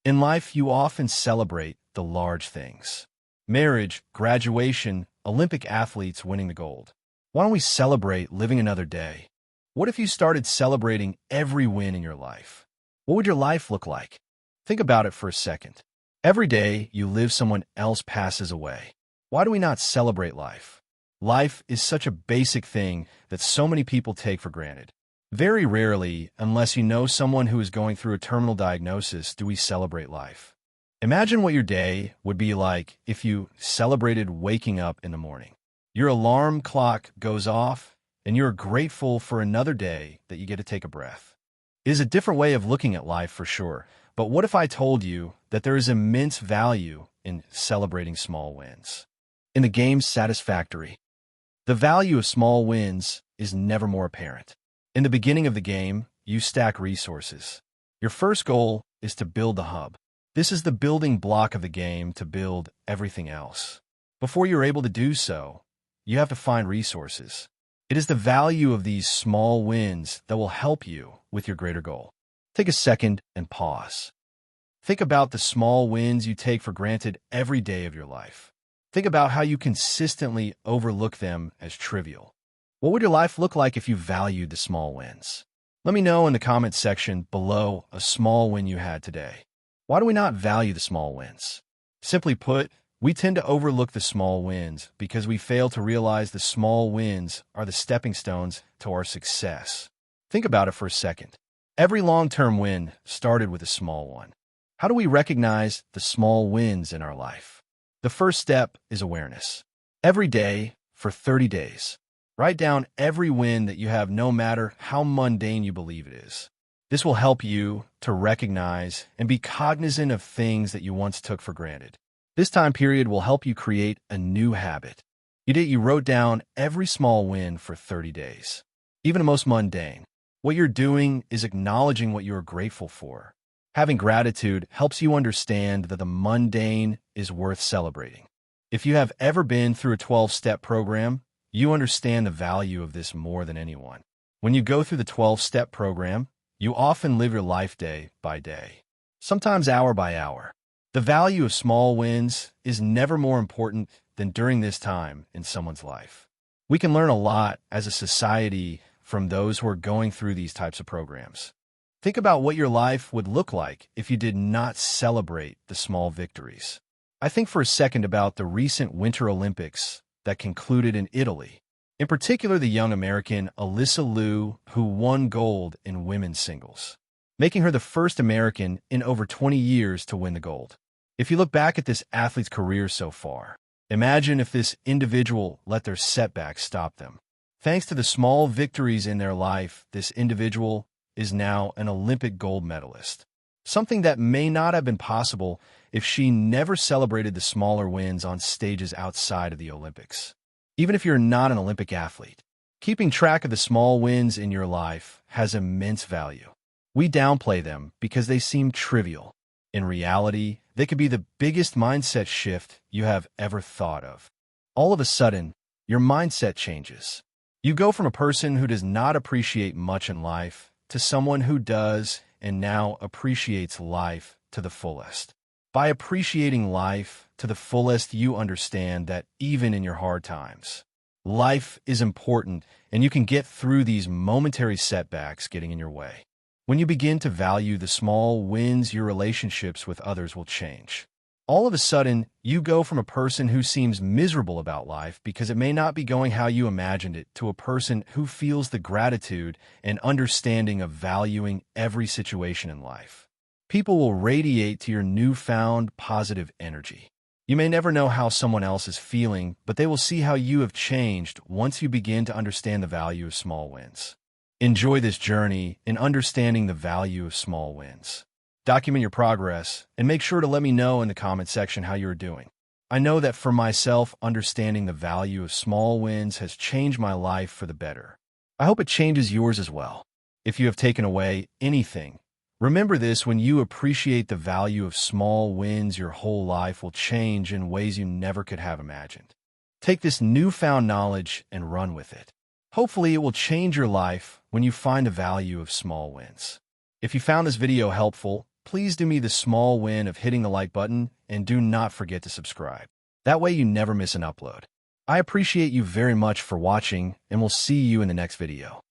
In life, you often celebrate the large things. Marriage, graduation, Olympic athletes winning the gold. Why don't we celebrate living another day? What if you started celebrating every win in your life? What would your life look like? Think about it for a second. Every day you live, someone else passes away. Why do we not celebrate life? Life is such a basic thing that so many people take for granted. Very rarely, unless you know someone who is going through a terminal diagnosis, do we celebrate life. Imagine what your day would be like if you celebrated waking up in the morning. Your alarm clock goes off, and you're grateful for another day that you get to take a breath. It is a different way of looking at life for sure, but what if I told you that there is immense value in celebrating small wins? In the game Satisfactory, the value of small wins is never more apparent. In the beginning of the game, you stack resources. Your first goal is to build the hub. This is the building block of the game to build everything else. Before you're able to do so, you have to find resources. It is the value of these small wins that will help you with your greater goal. Take a second and pause. Think about the small wins you take for granted every day of your life. Think about how you consistently overlook them as trivial. What would your life look like if you valued the small wins? Let me know in the comments section below a small win you had today. Why do we not value the small wins? Simply put, we tend to overlook the small wins because we fail to realize the small wins are the stepping stones to our success. Think about it for a second. Every long-term win started with a small one. How do we recognize the small wins in our life? The first step is awareness. Every day, for 30 days, write down every win that you have, no matter how mundane you believe it is. This will help you to recognize and be cognizant of things that you once took for granted. This time period will help you create a new habit. You wrote down every small win for 30 days, even the most mundane. What you're doing is acknowledging what you are grateful for. Having gratitude helps you understand that the mundane is worth celebrating. If you have ever been through a 12-step program, you understand the value of this more than anyone. When you go through the 12-step program, you often live your life day by day, sometimes hour by hour. The value of small wins is never more important than during this time in someone's life. We can learn a lot as a society from those who are going through these types of programs. Think about what your life would look like if you did not celebrate the small victories. I think for a second about the recent Winter Olympics that concluded in Italy. In particular, the young American Alyssa Liu, who won gold in women's singles, making her the first American in over 20 years to win the gold. If you look back at this athlete's career so far, imagine if this individual let their setbacks stop them. Thanks to the small victories in their life, this individual is now an Olympic gold medalist, something that may not have been possible if she never celebrated the smaller wins on stages outside of the Olympics. Even if you're not an Olympic athlete, keeping track of the small wins in your life has immense value. We downplay them because they seem trivial. In reality, they could be the biggest mindset shift you have ever thought of. All of a sudden, your mindset changes. You go from a person who does not appreciate much in life to someone who does and now appreciates life to the fullest. By appreciating life to the fullest, you understand that even in your hard times, life is important and you can get through these momentary setbacks getting in your way. When you begin to value the small wins, your relationships with others will change. All of a sudden, you go from a person who seems miserable about life because it may not be going how you imagined it to a person who feels the gratitude and understanding of valuing every situation in life. People will radiate to your newfound positive energy. You may never know how someone else is feeling, but they will see how you have changed once you begin to understand the value of small wins. Enjoy this journey in understanding the value of small wins. Document your progress and make sure to let me know in the comment section how you're doing. I know that for myself, understanding the value of small wins has changed my life for the better. I hope it changes yours as well. If you have taken away anything, remember this: when you appreciate the value of small wins, your whole life will change in ways you never could have imagined. Take this newfound knowledge and run with it. Hopefully, it will change your life when you find the value of small wins. If you found this video helpful, please do me the small win of hitting the like button and do not forget to subscribe. That way you never miss an upload. I appreciate you very much for watching, and we'll see you in the next video.